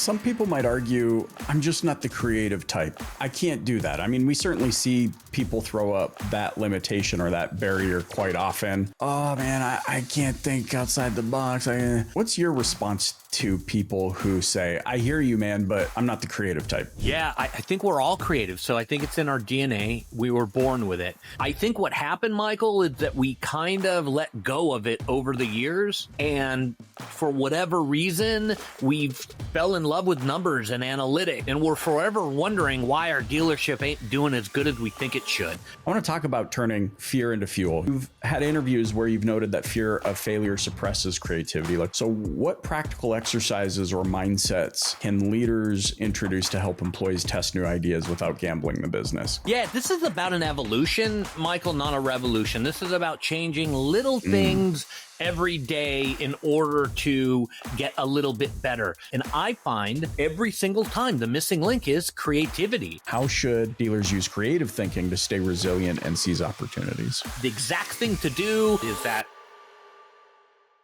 Some people might argue, I'm just not the creative type. I can't do that. I mean, we certainly see people throw up that limitation or that barrier quite often. Oh man, I can't think outside the box. What's your response to people who say, I hear you, man, but I'm not the creative type? Yeah, I think we're all creative. So I think it's in our DNA. We were born with it. I think what happened, Michael, is that we kind of let go of it over the years. And for whatever reason, we've fell in love with numbers and analytics. And we're forever wondering why our dealership ain't doing as good as we think it should. I want to talk about turning fear into fuel. You've had interviews where you've noted that fear of failure suppresses creativity. So what practical exercises or mindsets can leaders introduce to help employees test new ideas without gambling the business? Yeah, this is about an evolution, Michael, not a revolution. This is about changing little things every day in order to get a little bit better. And I find every single time the missing link is creativity. How should dealers use creative thinking to stay resilient and seize opportunities? The exact thing to do is that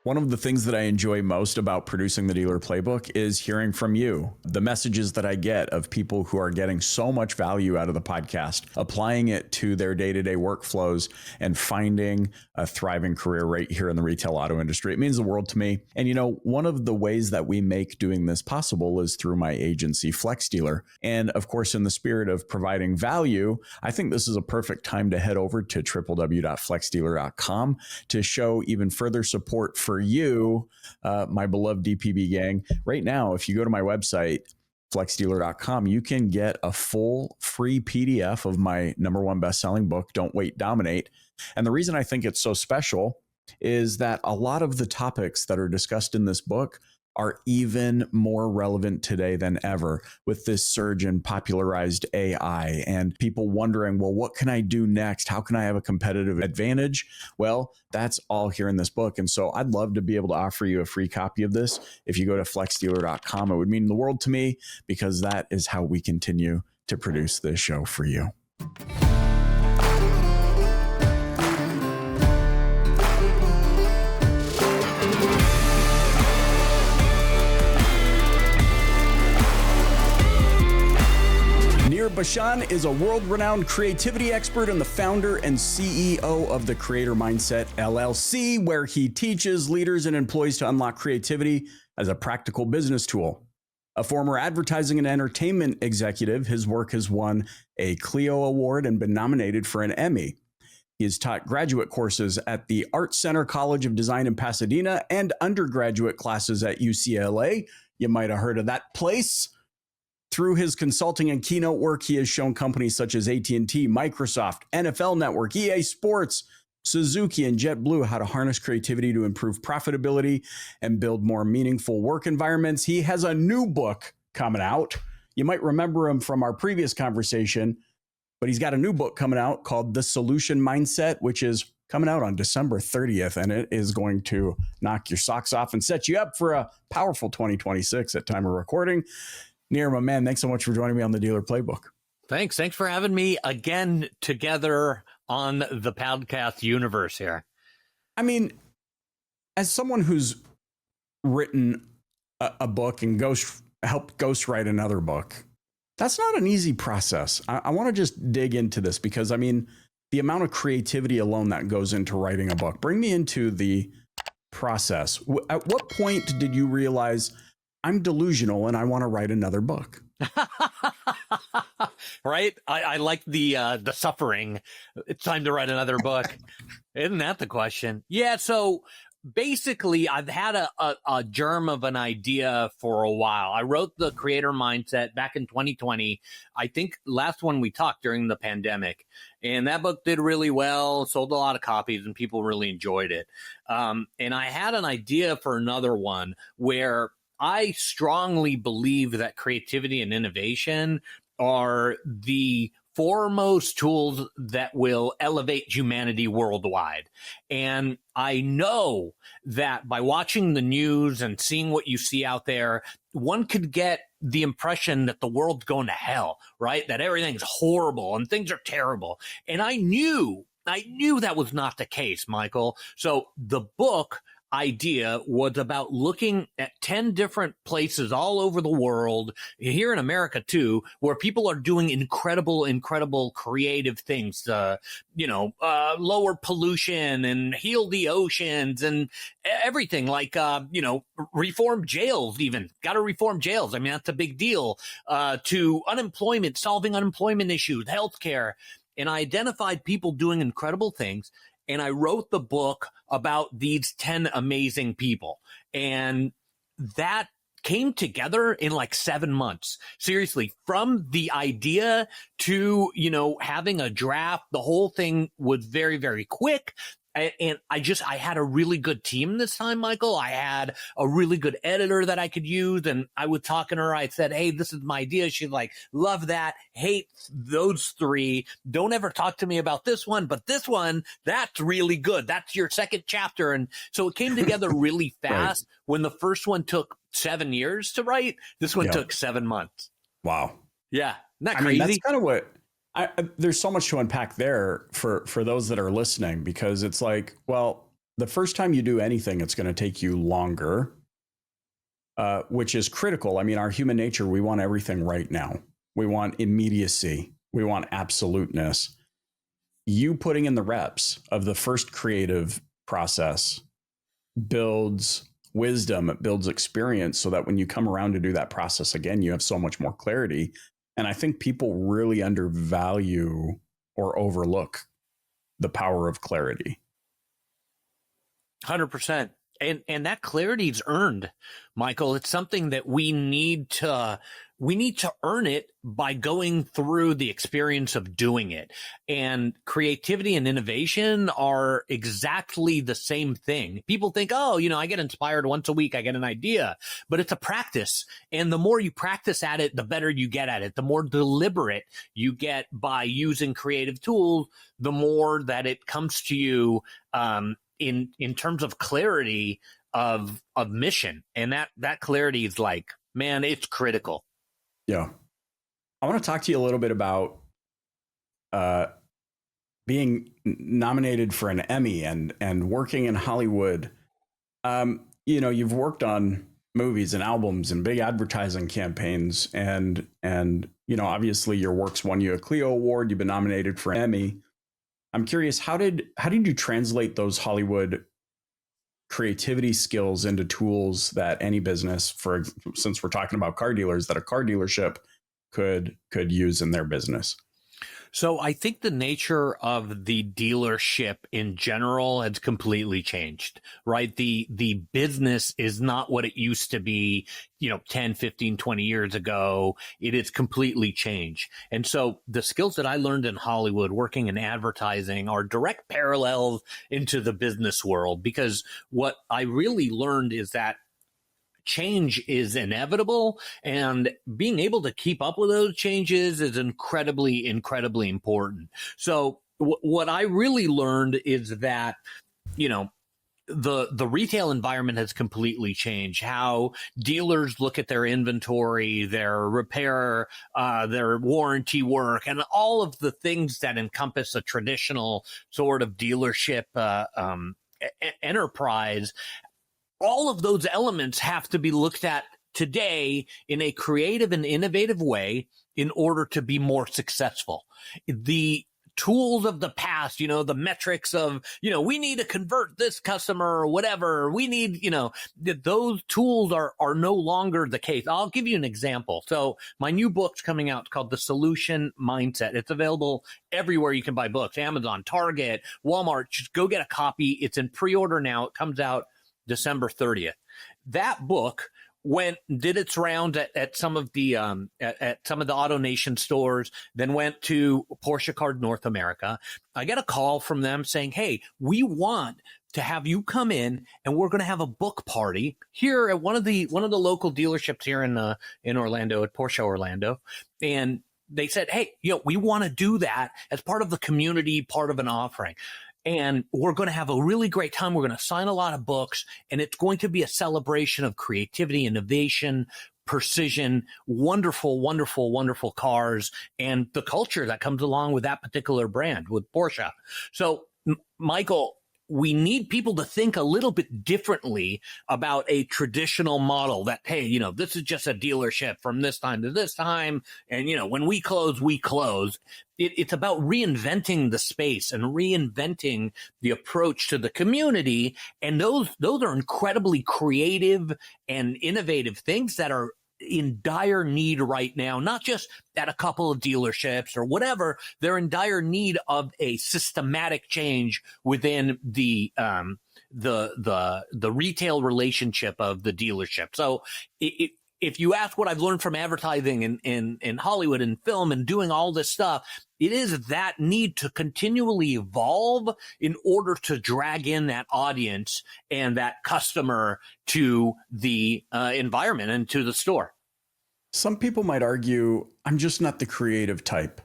one of the things that I enjoy most about producing the Dealer Playbook is hearing from you. The messages that I get of people who are getting so much value out of the podcast, applying it to their day-to-day workflows and finding a thriving career right here in the retail auto industry. It means the world to me. And you know, one of the ways that we make doing this possible is through my agency, Flex Dealer. And of course, in the spirit of providing value, I think this is a perfect time to head over to www.flexdealer.com to show even further support for you, my beloved DPB gang. Right now, if you go to my website, flexdealer.com, you can get a full free PDF of my #1 best-selling book, Don't Wait, Dominate. And the reason I think it's so special is that a lot of the topics that are discussed in this book are even more relevant today than ever with this surge in popularized AI and people wondering, well, what can I do next? How can I have a competitive advantage? Well, that's all here in this book. And so I'd love to be able to offer you a free copy of this. If you go to flexdealer.com, it would mean the world to me because that is how we continue to produce this show for you. Nir Bashan is a world-renowned creativity expert and the founder and CEO of the Creator Mindset LLC, where he teaches leaders and employees to unlock creativity as a practical business tool. A former advertising and entertainment executive, his work has won a Clio Award and been nominated for an Emmy. He has taught graduate courses at the Art Center College of Design in Pasadena and undergraduate classes at UCLA. You might have heard of that place. Through his consulting and keynote work, he has shown companies such as AT&T, Microsoft, NFL Network, EA Sports, Suzuki, and JetBlue how to harness creativity to improve profitability and build more meaningful work environments. He has a new book coming out. You might remember him from our previous conversation, but he's got a new book coming out called The Solution Mindset, which is coming out on December 30th, and it is going to knock your socks off and set you up for a powerful 2026 at time of recording. Nir, my man, thanks so much for joining me on the Dealer Playbook. Thanks for having me again together on the podcast universe here. I mean, as someone who's written a book and helped ghostwrite another book, that's not an easy process. I want to just dig into this because, I mean, the amount of creativity alone that goes into writing a book. Bring me into the process. At what point did you realize I'm delusional and I want to write another book? Right? I like the suffering. It's time to write another book. Isn't that the question? Yeah. So basically, I've had a germ of an idea for a while. I wrote the Creator Mindset back in 2020. I think last one we talked during the pandemic, and that book did really well, sold a lot of copies, and people really enjoyed it. And I had an idea for another one where I strongly believe that creativity and innovation are the foremost tools that will elevate humanity worldwide. And I know that by watching the news and seeing what you see out there, one could get the impression that the world's going to hell, right? That everything's horrible and things are terrible. And I knew that was not the case, Michael. So the book idea was about looking at 10 different places all over the world, here in America too, where people are doing incredible creative things, lower pollution and heal the oceans and everything, like, reform jails, even got to reform jails. I mean, that's a big deal, to unemployment, solving unemployment issues, healthcare. And I identified people doing incredible things. And I wrote the book about these 10 amazing people. And that came together in like 7 months. Seriously, from the idea to, having a draft, the whole thing was very, very quick. And I had a really good team this time, Michael. I had a really good editor that I could use. And I was talking to her. I said, hey, this is my idea. She's like, love that. Hate those 3. Don't ever talk to me about this one. But this one, that's really good. That's your second chapter. And so it came together really fast. Right. When the first one took 7 years to write, this one took 7 months. Wow. Yeah. Isn't that crazy? That's kind of what... there's so much to unpack there for those that are listening, because it's like, well, the first time you do anything, it's going to take you longer, which is critical. I mean, our human nature, we want everything right now. We want immediacy. We want absoluteness. You putting in the reps of the first creative process builds wisdom, it builds experience, so that when you come around to do that process again, you have so much more clarity. And I think people really undervalue or overlook the power of clarity. 100%. And that clarity is earned, Michael. It's something that we need to earn it by going through the experience of doing it. And creativity and innovation are exactly the same thing. People think, oh, I get inspired once a week. I get an idea, but it's a practice. And the more you practice at it, the better you get at it. The more deliberate you get by using creative tools, the more that it comes to you, in terms of clarity of mission. And that clarity is like, man, it's critical. Yeah. I want to talk to you a little bit about being nominated for an Emmy and working in Hollywood. You've worked on movies and albums and big advertising campaigns, and obviously your work's won you a Clio Award. You've been nominated for an Emmy. I'm curious, how did you translate those Hollywood creativity skills into tools that any business, since we're talking about car dealers, that a car dealership could use in their business? So I think the nature of the dealership in general has completely changed, right? The business is not what it used to be, 10, 15, 20 years ago. It is completely changed. And so the skills that I learned in Hollywood working in advertising are direct parallels into the business world, because what I really learned is that change is inevitable, and being able to keep up with those changes is incredibly important. So what I really learned is that, the retail environment has completely changed. How dealers look at their inventory, their repair, their warranty work, and all of the things that encompass a traditional sort of dealership enterprise. All of those elements have to be looked at today in a creative and innovative way in order to be more successful. The tools of the past, the metrics of, we need to convert this customer or whatever. We need, those tools are no longer the case. I'll give you an example. So my new book's coming out. It's called The Solution Mindset. It's available everywhere you can buy books, Amazon, Target, Walmart. Just go get a copy. It's in pre-order now. It comes out December 30th. That book did its round at some of the AutoNation stores, then went to Porsche Card North America. I got a call from them saying, hey, we want to have you come in, and we're going to have a book party here at one of the local dealerships here in Orlando, at Porsche Orlando. And they said, hey, we want to do that as part of the community, part of an offering. And we're going to have a really great time. We're going to sign a lot of books, and it's going to be a celebration of creativity, innovation, precision, wonderful cars, and the culture that comes along with that particular brand, with Porsche. So, Michael, we need people to think a little bit differently about a traditional model that, hey, you know, this is just a dealership from this time to this time. And, you know, when we close, we close. It's about reinventing the space and reinventing the approach to the community. And those are incredibly creative and innovative things that are in dire need right now, not just at a couple of dealerships or whatever. They're in dire need of a systematic change within the retail relationship of the dealership. So if you ask what I've learned from advertising in Hollywood and film and doing all this stuff, it is that need to continually evolve in order to drag in that audience and that customer to the environment and to the store. Some people might argue, I'm just not the creative type.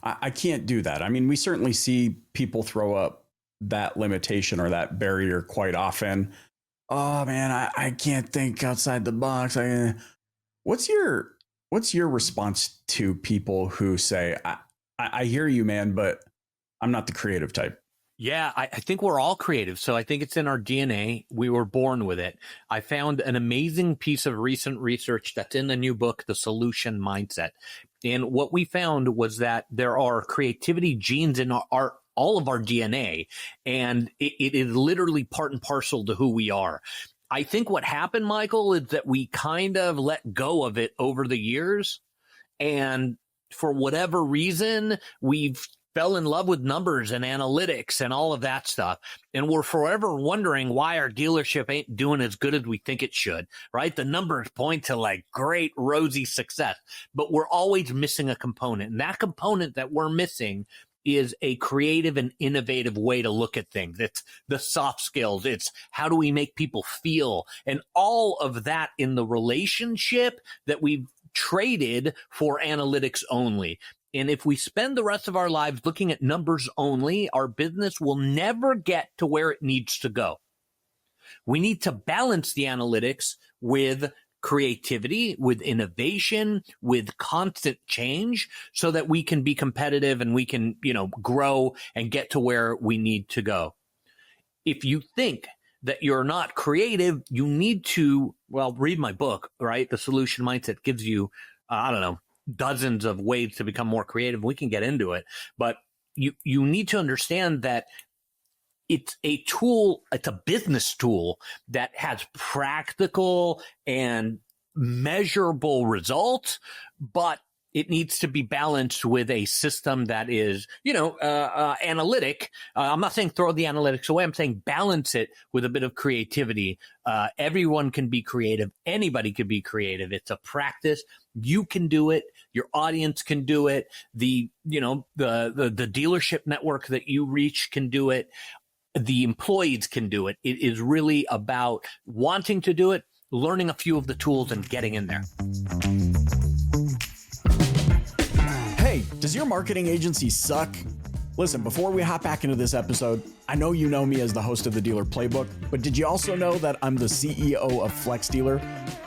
I can't do that. I mean, we certainly see people throw up that limitation or that barrier quite often. Oh man, I can't think outside the box. What's your response to people who say, I hear you, man, but I'm not the creative type? Yeah, I think we're all creative. So I think it's in our DNA. We were born with it. I found an amazing piece of recent research that's in the new book, The Solution Mindset. And what we found was that there are creativity genes in all of our DNA, and it is literally part and parcel to who we are. I think what happened, Michael, is that we kind of let go of it over the years. And for whatever reason, we've fell in love with numbers and analytics and all of that stuff. And we're forever wondering why our dealership ain't doing as good as we think it should, right? The numbers point to like great rosy success, but we're always missing a component. And that component that we're missing is a creative and innovative way to look at things. It's the soft skills. It's how do we make people feel, and all of that in the relationship that we've traded for analytics only. And if we spend the rest of our lives looking at numbers only, our business will never get to where it needs to go. We need to balance the analytics with creativity, with innovation, with constant change, so that we can be competitive and we can, you know, grow and get to where we need to go. If you think that you're not creative, you need to, well, read my book, right? The Solution Mindset gives you, I don't know, dozens of ways to become more creative. We can get into it, but you need to understand that it's a tool, it's a business tool that has practical and measurable results, but it needs to be balanced with a system that is, you know, analytic. I'm not saying throw the analytics away. I'm saying balance it with a bit of creativity. Everyone can be creative. Anybody can be creative. It's a practice. You can do it. Your audience can do it. The dealership network that you reach can do it. The employees can do it. It is really about wanting to do it, learning a few of the tools, and getting in there. Hey, does your marketing agency suck? Listen, before we hop back into this episode, I know you know me as the host of the Dealer Playbook, but did you also know that I'm the CEO of Flex Dealer,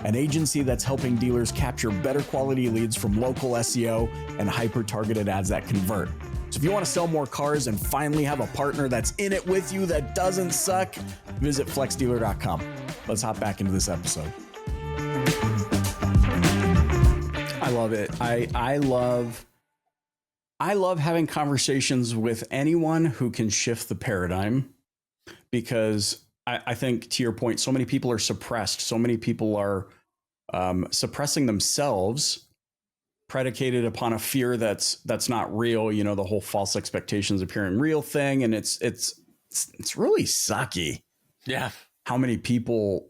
an agency that's helping dealers capture better quality leads from local SEO and hyper-targeted ads that convert? So if you want to sell more cars and finally have a partner that's in it with you that doesn't suck, visit flexdealer.com. Let's hop back into this episode. I love it. I love having conversations with anyone who can shift the paradigm, because I think, to your point, so many people are suppressed. So many people are suppressing themselves, predicated upon a fear that's not real. You know, the whole false expectations appearing real thing, and it's really sucky. Yeah, how many people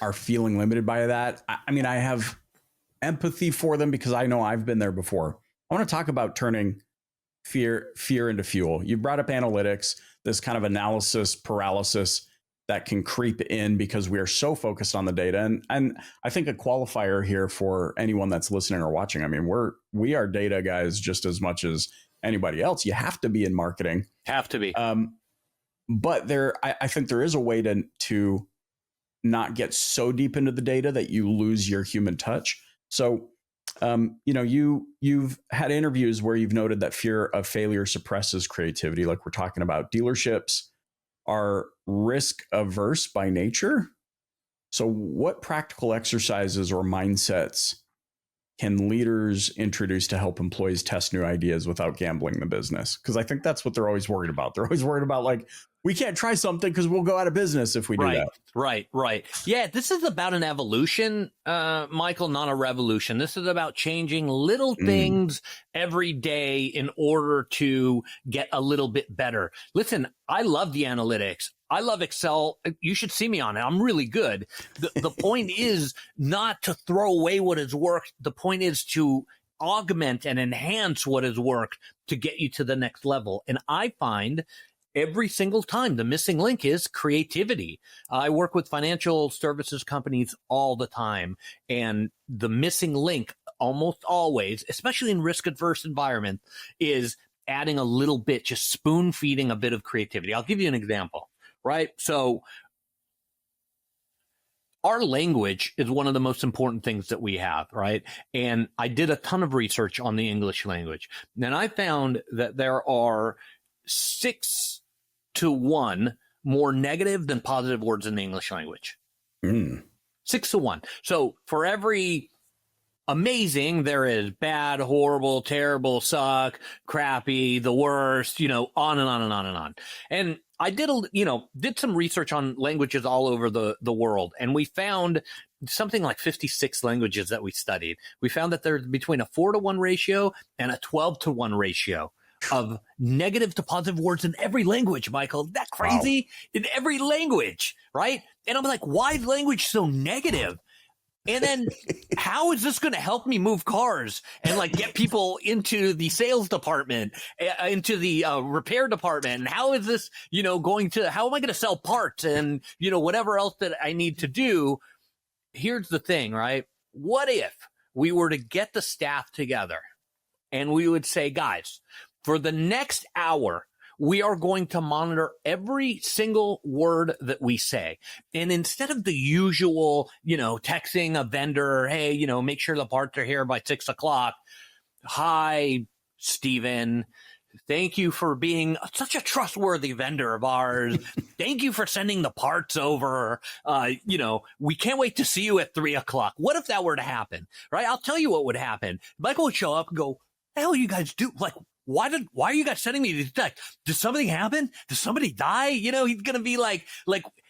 are feeling limited by that? I mean, I have empathy for them because I know I've been there before. I want to talk about turning fear into fuel. You brought up analytics, this kind of analysis paralysis that can creep in because we are so focused on the data. And I think a qualifier here for anyone that's listening or watching, I mean, we are data guys just as much as anybody else. You have to be in marketing. Have to be. But I think there is a way to not get so deep into the data that you lose your human touch. So, you've had interviews where you've noted that fear of failure suppresses creativity, like we're talking about dealerships. are risk averse by nature. So what practical exercises or mindsets can leaders introduce to help employees test new ideas without gambling the business? Because I think that's what they're always worried about. They're always worried about, like, we can't try something because we'll go out of business if we do that. Right. Yeah, this is about an evolution, Michael, not a revolution. This is about changing little things every day in order to get a little bit better. Listen, I love the analytics. I love Excel. You should see me on it. I'm really good. The point is not to throw away what has worked. The point is to augment and enhance what has worked to get you to the next level. And I find every single time the missing link is creativity. I work with financial services companies all the time, and the missing link almost always, especially in risk adverse environment, is adding a little bit, just spoon feeding a bit of creativity. I'll give you an example. Right. So our language is one of the most important things that we have. Right. And I did a ton of research on the English language. And I found that there are 6 to 1 more negative than positive words in the English language. 6 to 1. So for every amazing, there is bad, horrible, terrible, suck, crappy, the worst, on and on and on and on. And I did some research on languages all over the world, and we found something like 56 languages that we studied. We found that there's between a 4-to-1 ratio and a 12-to-1 ratio of negative to positive words in every language, Michael. Isn't that crazy? Wow. In every language, right? And I'm like, why is language so negative? And then how is this going to help me move cars and like get people into the sales department, into the repair department? And how is this, how am I going to sell parts and, whatever else that I need to do? Here's the thing, right? What if we were to get the staff together and we would say, guys, for the next hour, we are going to monitor every single word that we say. And instead of the usual, texting a vendor, hey, make sure the parts are here by 6 o'clock. Hi, Steven. Thank you for being such a trustworthy vendor of ours. Thank you for sending the parts over. We can't wait to see you at 3 o'clock. What if that were to happen, right? I'll tell you what would happen. Michael would show up and go, the hell you guys do? Like, why are you guys sending me these texts? Did something happen? Did somebody die? He's going to be like,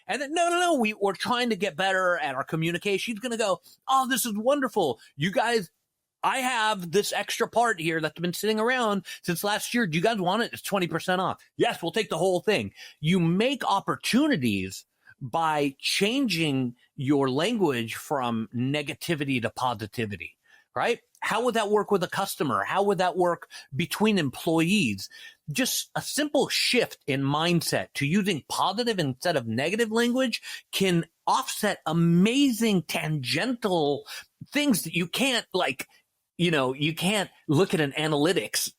and then, no, we're trying to get better at our communication. He's going to go, oh, this is wonderful. You guys, I have this extra part here that's been sitting around since last year. Do you guys want it? It's 20% off. Yes, we'll take the whole thing. You make opportunities by changing your language from negativity to positivity, right? How would that work with a customer? How would that work between employees? Just a simple shift in mindset to using positive instead of negative language can offset amazing tangential things that you can't you can't look at an analytics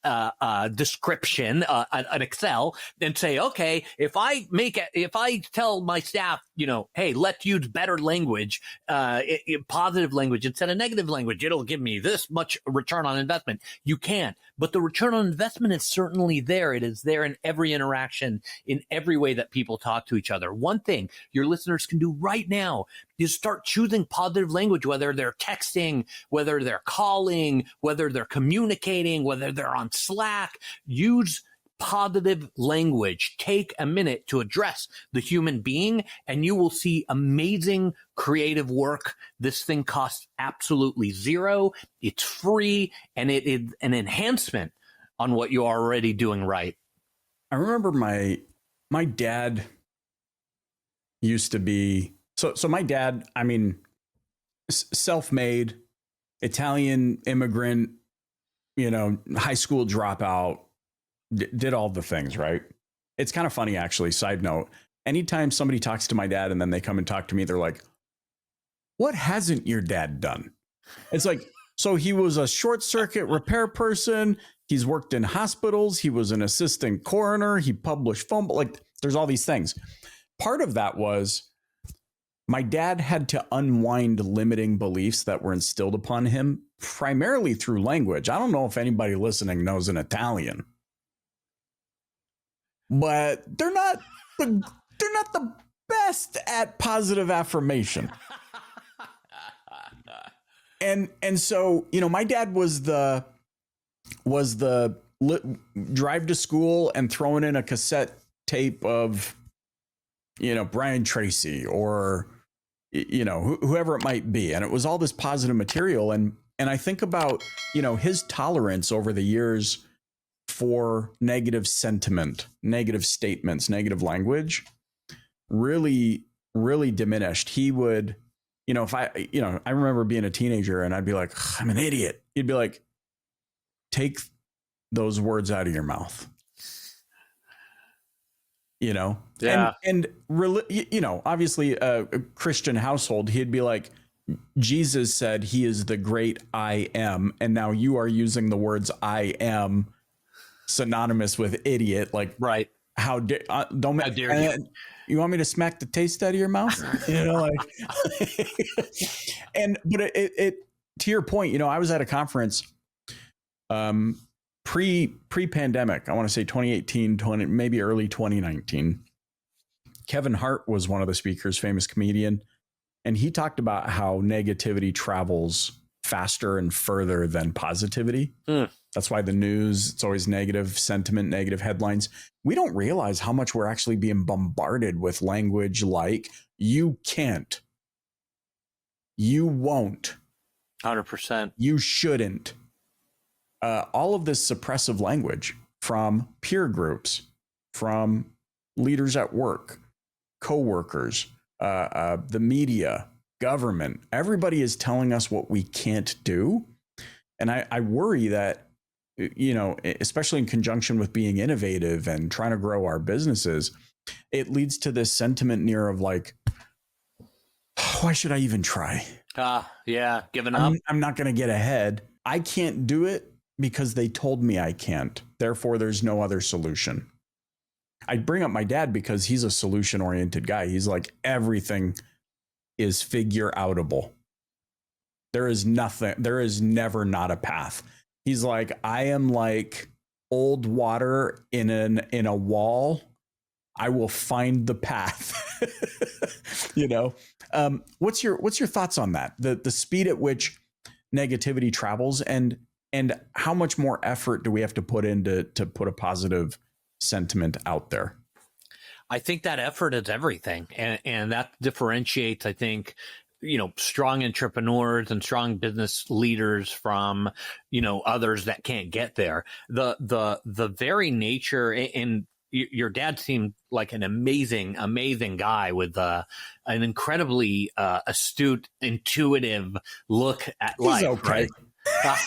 description, an Excel, and say, okay, if I tell my staff, hey, let's use better language, positive language instead of negative language, it'll give me this much return on investment. You can't, but the return on investment is certainly there. It is there in every interaction, in every way that people talk to each other. One thing your listeners can do right now is start choosing positive language, whether they're texting, whether they're calling, whether they're communicating, whether they're on Slack. Use positive language. Take a minute to address the human being, and you will see amazing creative work. This thing costs absolutely zero. It's free, and it is an enhancement on what you're already doing right. I remember my dad used to be, so my dad, self-made, Italian immigrant, high school dropout, did all the things, right? It's kind of funny, actually. Side note, anytime somebody talks to my dad and then they come and talk to me, they're like, what hasn't your dad done? It's like, so he was a short circuit repair person. He's worked in hospitals. He was an assistant coroner. He published film. Like, there's all these things. Part of that was my dad had to unwind limiting beliefs that were instilled upon him primarily through language. I don't know if anybody listening knows an Italian, but they're not they're not the best at positive affirmation. And so, you know, my dad was the drive to school and throwing in a cassette tape of, you know, Brian Tracy or, you know, whoever it might be. And it was all this positive material. And I think about, you know, his tolerance over the years for negative sentiment, negative statements, negative language really, really diminished. He would, you know, I remember being a teenager and I'd be like, I'm an idiot. He'd be like, take those words out of your mouth. You know, yeah. And you know, obviously a Christian household, he'd be like, Jesus said he is the great I am. And now you are using the words I am synonymous with idiot. Like, right. How dare you? You want me to smack the taste out of your mouth? You know, like, but it to your point, you know, I was at a conference, pre-pandemic, I want to say 2018, maybe early 2019. Kevin Hart was one of the speakers, famous comedian. And he talked about how negativity travels faster and further than positivity. That's why the news, it's always negative sentiment, negative headlines. We don't realize how much we're actually being bombarded with language like, you can't, you won't, 100%, you shouldn't. All of this suppressive language from peer groups, from leaders at work, coworkers, the media, government, everybody is telling us what we can't do. And I worry that, you know, especially in conjunction with being innovative and trying to grow our businesses, it leads to this sentiment near of like, why should I even try? Yeah, giving up. I'm not going to get ahead. I can't do it because they told me I can't. Therefore, there's no other solution. I bring up my dad because he's a solution oriented guy. He's like, everything is figure outable. There is never not a path. He's like, I am like old water in a wall. I will find the path. You know, what's your thoughts on that? The speed at which negativity travels and how much more effort do we have to put into to put a positive sentiment out there? I think that effort is everything. And that differentiates, I think, you know, strong entrepreneurs and strong business leaders from, you know, others that can't get there. The very nature, and your dad seemed like an amazing guy with an incredibly astute, intuitive look at life. He's okay. Right?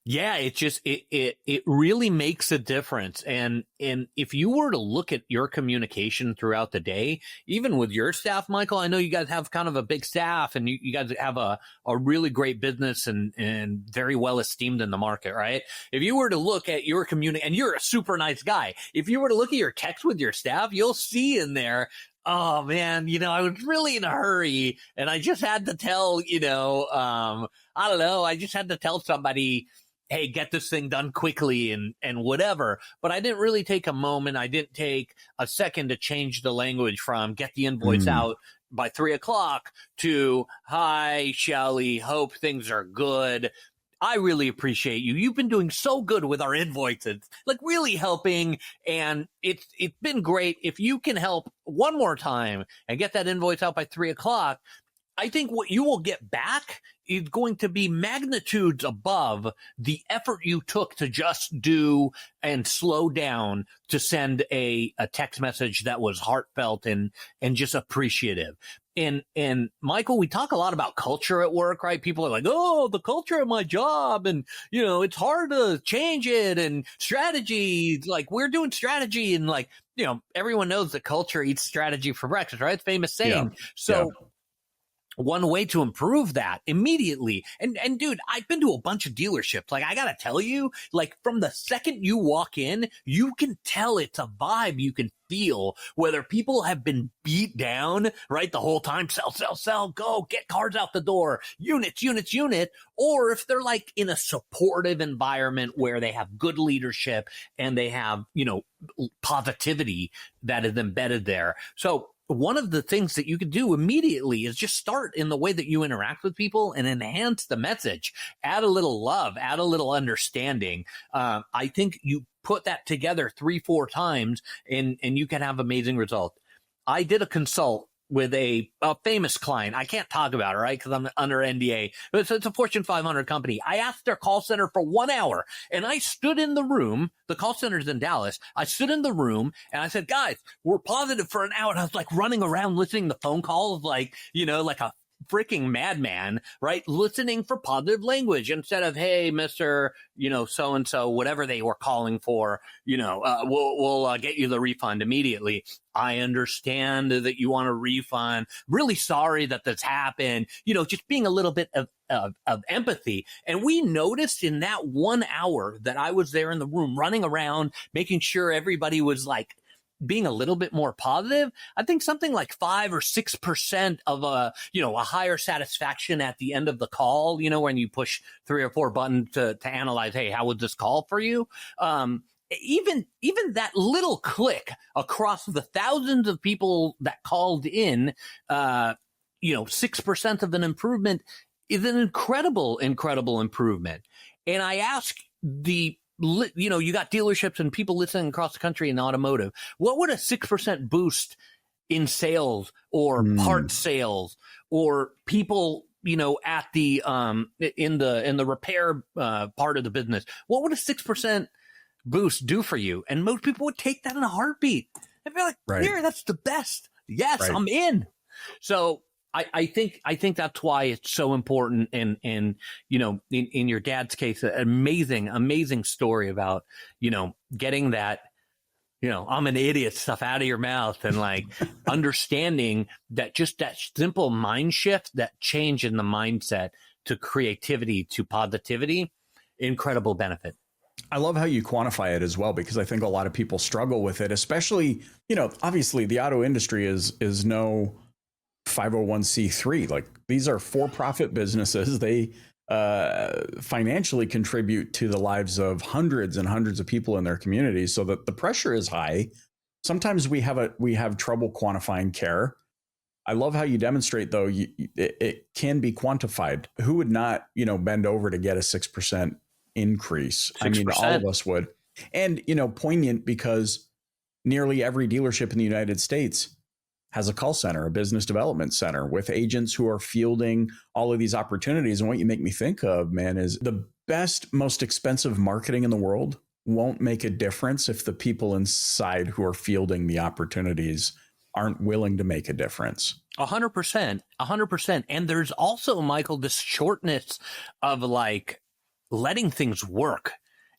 Yeah, it just it really makes a difference. And if you were to look at your communication throughout the day, even with your staff, Michael, I know you guys have kind of a big staff and you guys have a really great business and very well esteemed in the market, right? If you were to look at your community, and you're a super nice guy, if you were to look at your text with your staff, you'll see in there, oh man, you know, I was really in a hurry and I just had to tell, you know, I don't know, I just had to tell somebody, hey, get this thing done quickly and whatever. But I didn't really take a moment. I didn't take a second to change the language from get the invoice out by 3:00 to, hi, Shelly, hope things are good. I really appreciate you. You've been doing so good with our invoices, like really helping. And it's been great. If you can help one more time and get that invoice out by 3:00, I think what you will get back is going to be magnitudes above the effort you took to just do and slow down to send a text message that was heartfelt and just appreciative. And Michael, we talk a lot about culture at work, right? People are like, oh, the culture of my job. And, you know, it's hard to change it, and strategy, like we're doing strategy, and like, you know, everyone knows that culture eats strategy for breakfast, right? It's a famous saying. Yeah. So one way to improve that immediately. And dude, I've been to a bunch of dealerships. Like, I gotta tell you, like, from the second you walk in, you can tell it's a vibe. You can feel whether people have been beat down, right? The whole time, sell, go, get cars out the door, unit, or if they're like in a supportive environment where they have good leadership and they have, positivity that is embedded there. So one of the things that you could do immediately is just start in the way that you interact with people and enhance the message, add a little love, add a little understanding. I think you put that together 3-4 times and you can have amazing results. I did a consult with a famous client. I can't talk about it, right? Because I'm under NDA. It's a Fortune 500 company. I asked their call center for 1 hour, and I stood in the room. The call center's in Dallas. I stood in the room, and I said, guys, we're positive for an hour. And I was like running around listening to phone calls like a freaking madman, right? Listening for positive language instead of, hey, Mr., so-and-so, whatever they were calling for, we'll get you the refund immediately. I understand that you want a refund. Really sorry that this happened. Just being a little bit of empathy. And we noticed in that 1 hour that I was there in the room running around, making sure everybody was like, being a little bit more positive, I think something like 5 or 6% of a higher satisfaction at the end of the call, when you push 3 or 4 buttons to analyze, hey, how would this call for you? Even that little click across the thousands of people that called in, 6% of an improvement is an incredible improvement. And I ask you got dealerships and people listening across the country in automotive. What would a 6% boost in sales or part sales or people, at the, in the repair, part of the business, what would a 6% boost do for you? And most people would take that in a heartbeat. They'd be like, here, that's the best. Yes, right. I'm in. So I think that's why it's so important. And in your dad's case, an amazing story about, getting that, I'm an idiot stuff out of your mouth and like understanding that just that simple mind shift, that change in the mindset to creativity, to positivity, incredible benefit. I love how you quantify it as well, because I think a lot of people struggle with it, especially, obviously the auto industry is no 501c3. Like, these are for-profit businesses. They financially contribute to the lives of hundreds and hundreds of people in their communities, so that the pressure is high. Sometimes we have trouble quantifying care. I love how you demonstrate, though, it can be quantified. Who would not, bend over to get a 6% increase? 6%. I mean, all of us would. And, poignant because nearly every dealership in the United States has a call center, a business development center with agents who are fielding all of these opportunities. And what you make me think of, man, is the best, most expensive marketing in the world won't make a difference if the people inside who are fielding the opportunities aren't willing to make a difference. 100%. And there's also, Michael, this shortness of like letting things work.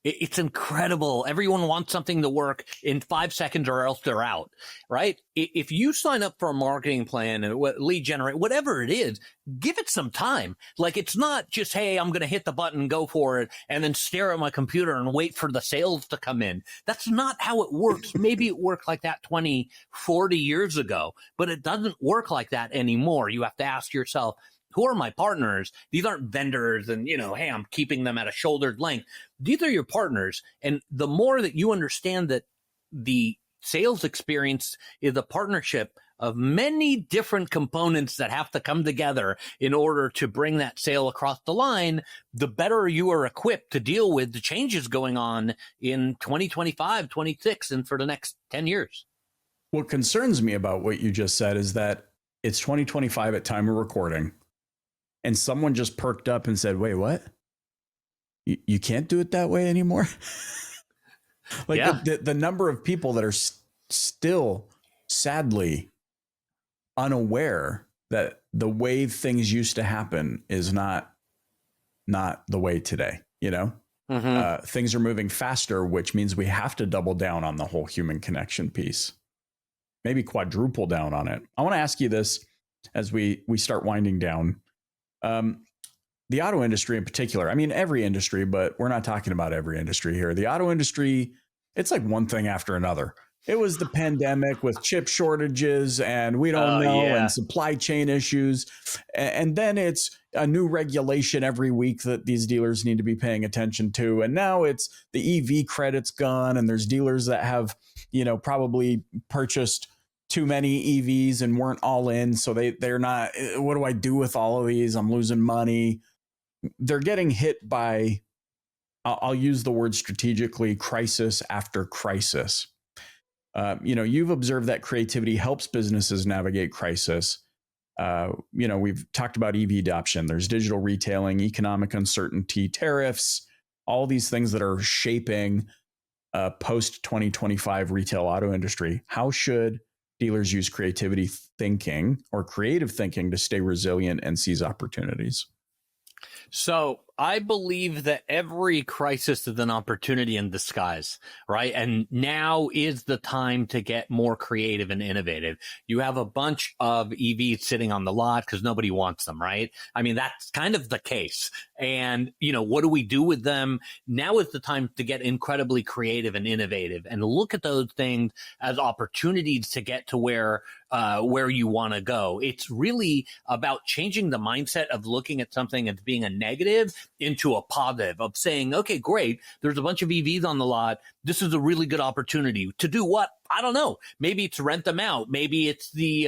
It's incredible. Everyone wants something to work in 5 seconds or else they're out, right? If you sign up for a marketing plan and lead generate, whatever it is, give it some time. Like, it's not just, hey, I'm going to hit the button, go for it, and then stare at my computer and wait for the sales to come in. That's not how it works. Maybe it worked like that 20, 40 years ago, but it doesn't work like that anymore. You have to ask yourself, who are my partners? These aren't vendors and, hey, I'm keeping them at a shouldered length. These are your partners. And the more that you understand that the sales experience is a partnership of many different components that have to come together in order to bring that sale across the line, the better you are equipped to deal with the changes going on in 2025, 26, and for the next 10 years. What concerns me about what you just said is that it's 2025 at time of recording. And someone just perked up and said, wait, what? You can't do it that way anymore? Like, yeah. the number of people that are still sadly unaware that the way things used to happen is not the way today, Things are moving faster, which means we have to double down on the whole human connection piece, maybe quadruple down on it. I want to ask you this. as we start winding down. The auto industry in particular, I mean, every industry, but we're not talking about every industry here. The auto industry, it's like one thing after another. It was the pandemic with chip shortages and we don't know, and supply chain issues. And then it's a new regulation every week that these dealers need to be paying attention to. And now it's the EV credits gone, and there's dealers that have, probably purchased too many EVs and weren't all in. So they're not, what do I do with all of these? I'm losing money. They're getting hit by, I'll use the word strategically, crisis after crisis. You've observed that creativity helps businesses navigate crisis. We've talked about EV adoption. There's digital retailing, economic uncertainty, tariffs, all these things that are shaping post 2025 retail auto industry. How should dealers use creativity thinking or creative thinking to stay resilient and seize opportunities? So I believe that every crisis is an opportunity in disguise, right? And now is the time to get more creative and innovative. You have a bunch of EVs sitting on the lot because nobody wants them, right? I mean, that's kind of the case. And, what do we do with them? Now is the time to get incredibly creative and innovative and look at those things as opportunities to get to where you want to go. It's really about changing the mindset of looking at something as being a negative into a positive, of saying, okay, great, there's a bunch of EVs on the lot. This is a really good opportunity to do what? I don't know. Maybe it's rent them out. Maybe it's the,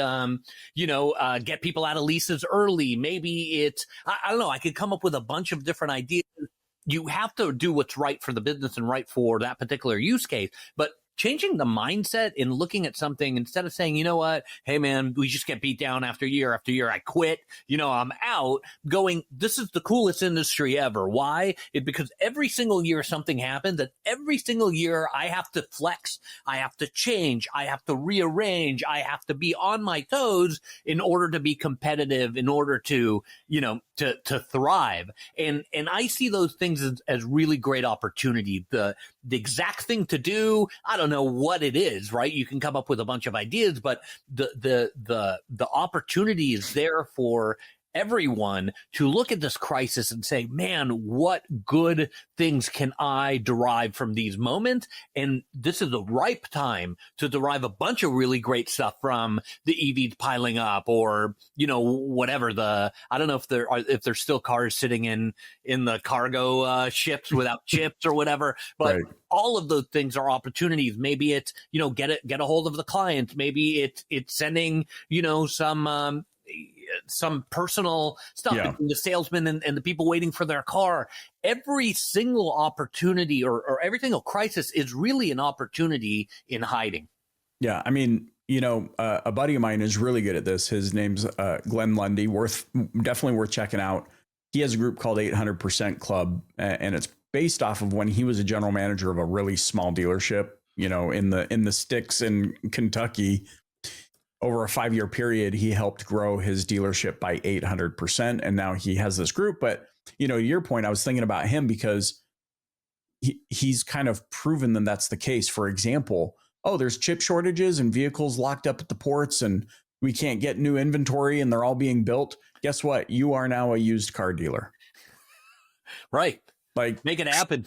get people out of leases early. Maybe it's, I don't know. I could come up with a bunch of different ideas. You have to do what's right for the business and right for that particular use case. But changing the mindset and looking at something instead of saying, you know what, hey man, we just get beat down after year, I quit, I'm out, going, this is the coolest industry ever. Why? It's because every single year something happens, and every single year I have to flex, I have to change, I have to rearrange, I have to be on my toes in order to be competitive, in order to, to thrive. And I see those things as really great opportunity. The exact thing to do, I don't know what it is, right? You can come up with a bunch of ideas, but the opportunity is there for everyone to look at this crisis and say, man, what good things can I derive from these moments? And this is a ripe time to derive a bunch of really great stuff from the EVs piling up, or, whatever I don't know if there's still cars sitting in the cargo ships without chips or whatever, but right. All of those things are opportunities. Maybe it's, get a hold of the client. Maybe it's sending, some personal stuff between the salesman and the people waiting for their car. Every single opportunity or every single crisis is really an opportunity in hiding. Yeah. I mean, a buddy of mine is really good at this. His name's Glenn Lundy, definitely worth checking out. He has a group called 800% Club, and it's based off of when he was a general manager of a really small dealership, in the sticks in Kentucky. Over a 5-year period, he helped grow his dealership by 800%. And now he has this group. But, your point, I was thinking about him because he's kind of proven that that's the case. For example, there's chip shortages and vehicles locked up at the ports and we can't get new inventory and they're all being built. Guess what? You are now a used car dealer. Right. Like, make it happen.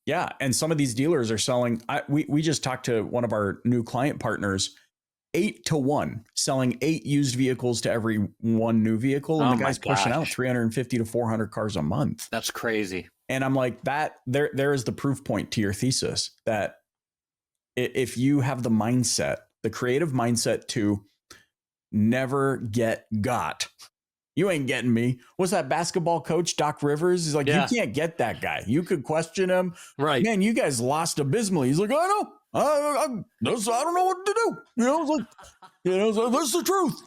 Yeah. And some of these dealers are selling. We just talked to one of our new client partners, 8-to-1, selling 8 used vehicles to every one new vehicle. And the guy's pushing out 350 to 400 cars a month. That's crazy. And I'm like, there is the proof point to your thesis that if you have the mindset, the creative mindset to never get got, you ain't getting me. What's that basketball coach, Doc Rivers? He's like, You can't get that guy. You could question him. Right. Man, you guys lost abysmally. He's like, I know. I don't know what to do. So that's the truth.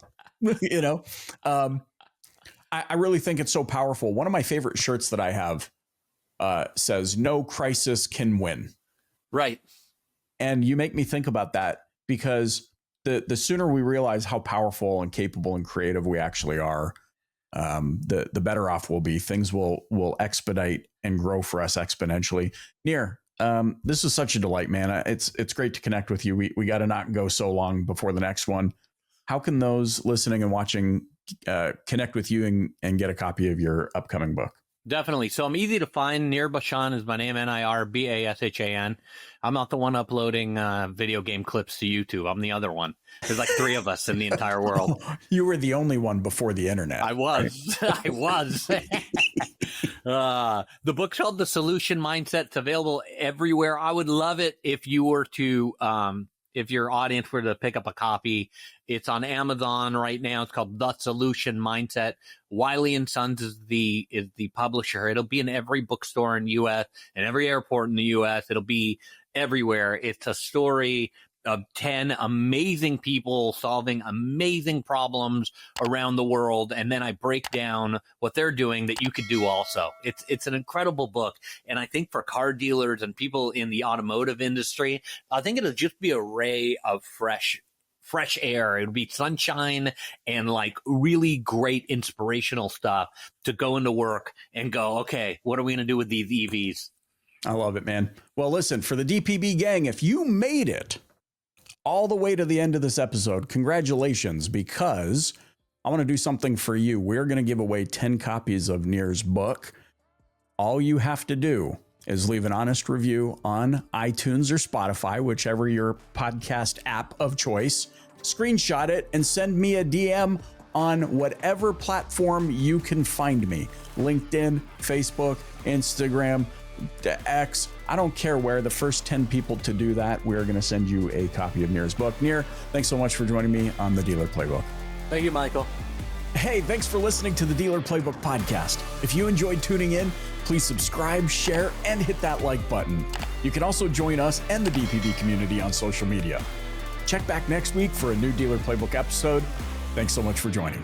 I really think it's so powerful. One of my favorite shirts that I have says, "No crisis can win." Right. And you make me think about that because the sooner we realize how powerful and capable and creative we actually are, the better off we'll be. Things will expedite and grow for us exponentially. Nir, this is such a delight, man. It's great to connect with you. We got to not go so long before the next one. how can those listening and watching connect with you and get a copy of your upcoming book? Definitely. So I'm easy to find. Nir Bashan is my name, Nirbashan. I'm not the one uploading video game clips to YouTube. I'm the other one. There's like 3 of us in the entire world. You were the only one before the internet. I was. Right? I was. The book's called The Solution Mindset. It's available everywhere. I would love it if you were to, if your audience were to pick up a copy. It's on Amazon right now. It's called The Solution Mindset. Wiley & Sons is the publisher. It'll be in every bookstore in the U.S. and every airport in the U.S. It'll be everywhere. It's a story of 10 amazing people solving amazing problems around the world. And then I break down what they're doing that you could do also. It's an incredible book. And I think for car dealers and people in the automotive industry, I think it'll just be a ray of fresh air. It would be sunshine and like really great inspirational stuff to go into work and go, okay, what are we going to do with these EVs? I love it, man. Well, listen, for the DPB gang, if you made it all the way to the end of this episode, congratulations, because I want to do something for you. We're going to give away 10 copies of Nir's book. All you have to do is leave an honest review on iTunes or Spotify, whichever your podcast app of choice. Screenshot it and send me a DM on whatever platform you can find me. LinkedIn, Facebook, Instagram, X. I don't care where. The first 10 people to do that, we're going to send you a copy of Nir's book. Nir, thanks so much for joining me on the Dealer Playbook. Thank you, Michael. Hey, thanks for listening to the Dealer Playbook podcast. If you enjoyed tuning in, please subscribe, share, and hit that like button. You can also join us and the DPB community on social media. Check back next week for a new Dealer Playbook episode. Thanks so much for joining.